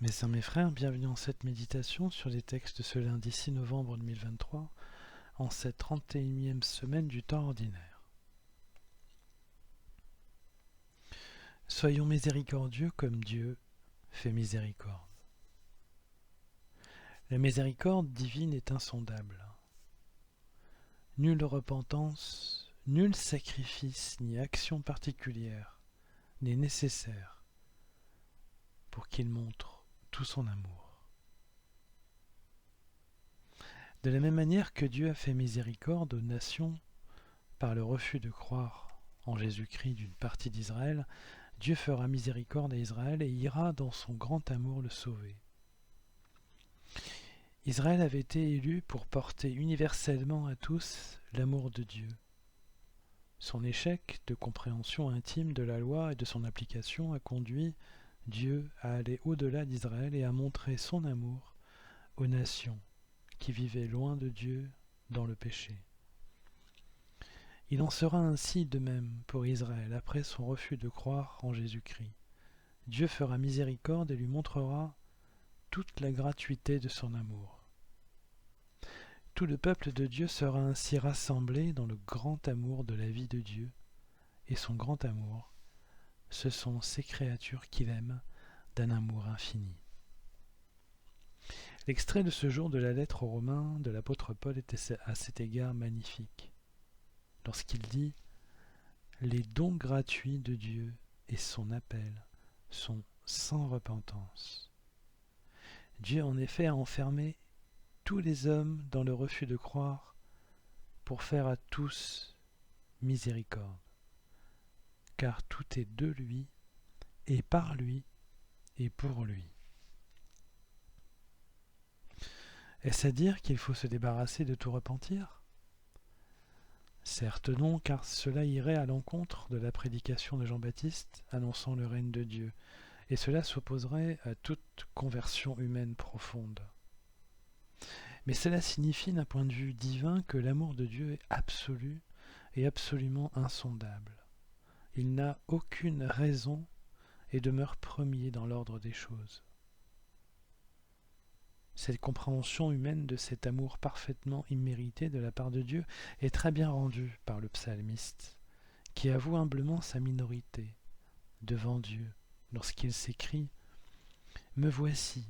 Mes sœurs, mes frères, bienvenue en cette méditation sur les textes de ce lundi 6 novembre 2023, en cette 31e semaine du temps ordinaire. Soyons miséricordieux comme Dieu fait miséricorde. La miséricorde divine est insondable. Nulle repentance, nul sacrifice ni action particulière n'est nécessaire pour qu'il montre tout son amour. De la même manière que Dieu a fait miséricorde aux nations par le refus de croire en Jésus-Christ d'une partie d'Israël, Dieu fera miséricorde à Israël et ira dans son grand amour le sauver. Israël avait été élu pour porter universellement à tous l'amour de Dieu. Son échec de compréhension intime de la loi et de son application a conduit Dieu à aller au-delà d'Israël et à montrer son amour aux nations qui vivaient loin de Dieu dans le péché. Il en sera ainsi de même pour Israël après son refus de croire en Jésus-Christ. Dieu fera miséricorde et lui montrera toute la gratuité de son amour. Tout le peuple de Dieu sera ainsi rassemblé dans le grand amour de la vie de Dieu, et son grand amour, ce sont ces créatures qu'il aime d'un amour infini. L'extrait de ce jour de la lettre aux Romains de l'apôtre Paul était à cet égard magnifique, lorsqu'il dit « Les dons gratuits de Dieu et son appel sont sans repentance. » Dieu en effet a enfermé tous les hommes dans le refus de croire pour faire à tous miséricorde, car tout est de lui, et par lui, et pour lui. Est-ce à dire qu'il faut se débarrasser de tout repentir ? Certes non, car cela irait à l'encontre de la prédication de Jean-Baptiste annonçant le règne de Dieu, et cela s'opposerait à toute conversion humaine profonde. Mais cela signifie d'un point de vue divin que l'amour de Dieu est absolu et absolument insondable. Il n'a aucune raison et demeure premier dans l'ordre des choses. Cette compréhension humaine de cet amour parfaitement immérité de la part de Dieu est très bien rendue par le psalmiste, qui avoue humblement sa minorité devant Dieu lorsqu'il s'écrie « Me voici,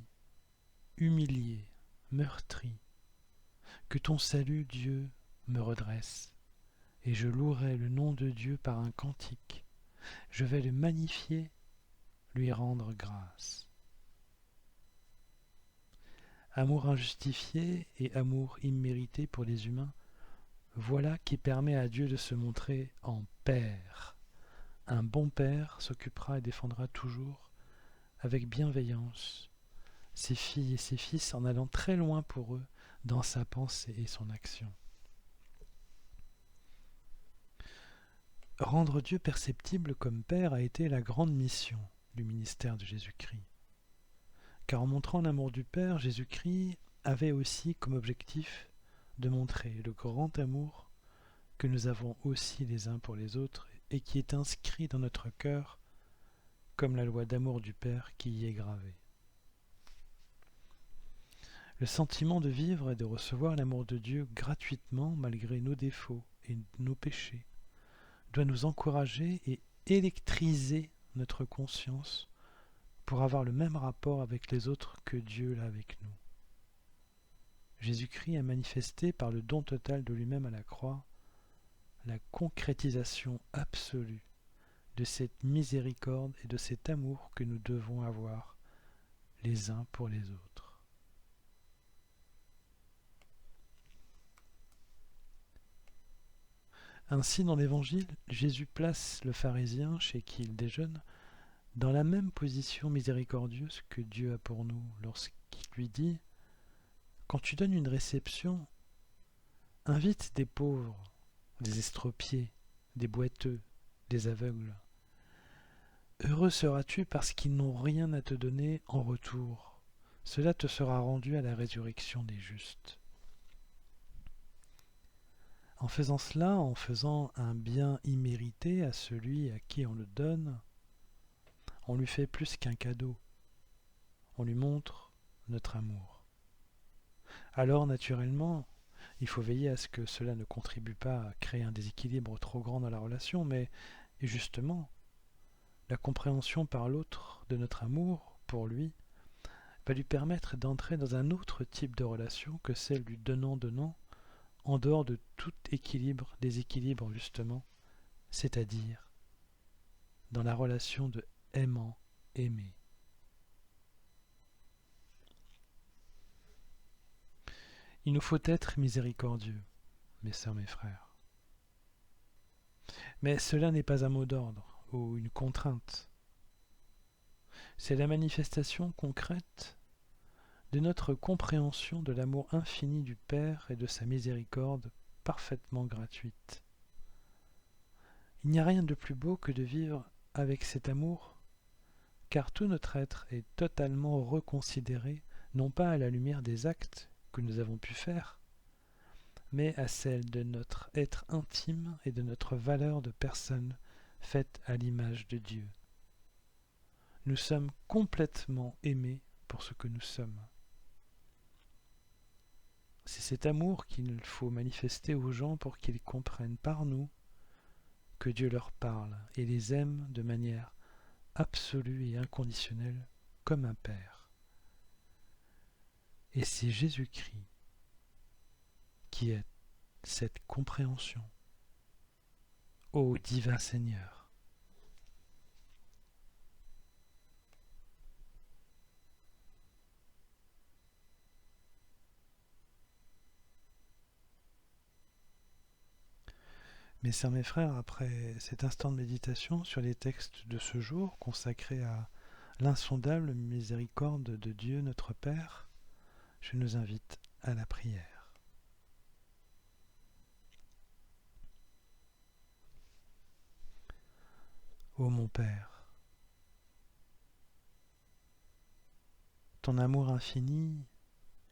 humilié, meurtri, que ton salut, Dieu, me redresse, et je louerai le nom de Dieu par un cantique. Je vais le magnifier, lui rendre grâce. » Amour injustifié et amour immérité pour les humains, voilà qui permet à Dieu de se montrer en Père. Un bon Père s'occupera et défendra toujours, avec bienveillance, ses filles et ses fils en allant très loin pour eux dans sa pensée et son action. Rendre Dieu perceptible comme Père a été la grande mission du ministère de Jésus-Christ. Car en montrant l'amour du Père, Jésus-Christ avait aussi comme objectif de montrer le grand amour que nous avons aussi les uns pour les autres et qui est inscrit dans notre cœur comme la loi d'amour du Père qui y est gravée. Le sentiment de vivre et de recevoir l'amour de Dieu gratuitement malgré nos défauts et nos péchés doit nous encourager et électriser notre conscience pour avoir le même rapport avec les autres que Dieu l'a avec nous. Jésus-Christ a manifesté par le don total de lui-même à la croix la concrétisation absolue de cette miséricorde et de cet amour que nous devons avoir les uns pour les autres. Ainsi, dans l'Évangile, Jésus place le pharisien chez qui il déjeune dans la même position miséricordieuse que Dieu a pour nous lorsqu'il lui dit « Quand tu donnes une réception, invite des pauvres, des estropiés, des boiteux, des aveugles. Heureux seras-tu parce qu'ils n'ont rien à te donner en retour. Cela te sera rendu à la résurrection des justes. » En faisant cela, en faisant un bien immérité à celui à qui on le donne, on lui fait plus qu'un cadeau. on lui montre notre amour. Alors, naturellement, il faut veiller à ce que cela ne contribue pas à créer un déséquilibre trop grand dans la relation, mais justement, la compréhension par l'autre de notre amour pour lui va lui permettre d'entrer dans un autre type de relation que celle du donnant-donnant, en dehors de tout équilibre, déséquilibre justement, c'est-à-dire dans la relation de aimant-aimé. Il nous faut être miséricordieux, mes sœurs, mes frères. Mais cela n'est pas un mot d'ordre ou une contrainte. C'est la manifestation concrète de notre compréhension de l'amour infini du Père et de sa miséricorde parfaitement gratuite. Il n'y a rien de plus beau que de vivre avec cet amour, car tout notre être est totalement reconsidéré, non pas à la lumière des actes que nous avons pu faire, mais à celle de notre être intime et de notre valeur de personne faite à l'image de Dieu. Nous sommes complètement aimés pour ce que nous sommes. C'est cet amour qu'il faut manifester aux gens pour qu'ils comprennent par nous que Dieu leur parle et les aime de manière absolue et inconditionnelle comme un Père. Et c'est Jésus-Christ qui est cette compréhension. Ô divin Seigneur! Mes sœurs, mes frères, après cet instant de méditation sur les textes de ce jour consacrés à l'insondable miséricorde de Dieu notre Père, je nous invite à la prière. Ô mon Père, ton amour infini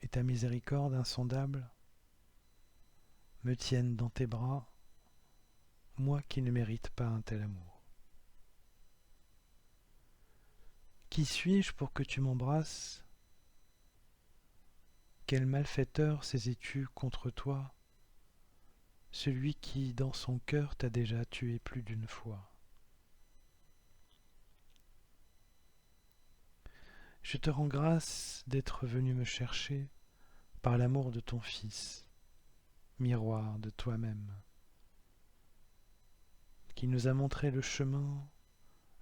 et ta miséricorde insondable me tiennent dans tes bras, moi qui ne mérite pas un tel amour. Qui suis-je pour que tu m'embrasses? Quel malfaiteur saisais-tu contre toi, celui qui, dans son cœur, t'a déjà tué plus d'une fois? Je te rends grâce d'être venu me chercher par l'amour de ton Fils, miroir de toi-même, qui nous a montré le chemin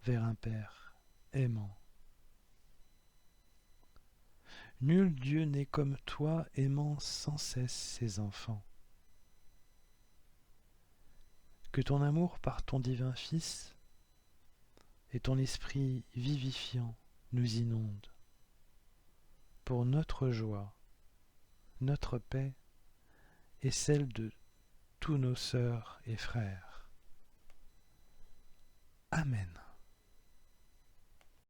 vers un Père aimant. Nul Dieu n'est comme toi, aimant sans cesse ses enfants. Que ton amour par ton divin Fils et ton esprit vivifiant nous inonde, pour notre joie, notre paix et celle de tous nos sœurs et frères. Amen.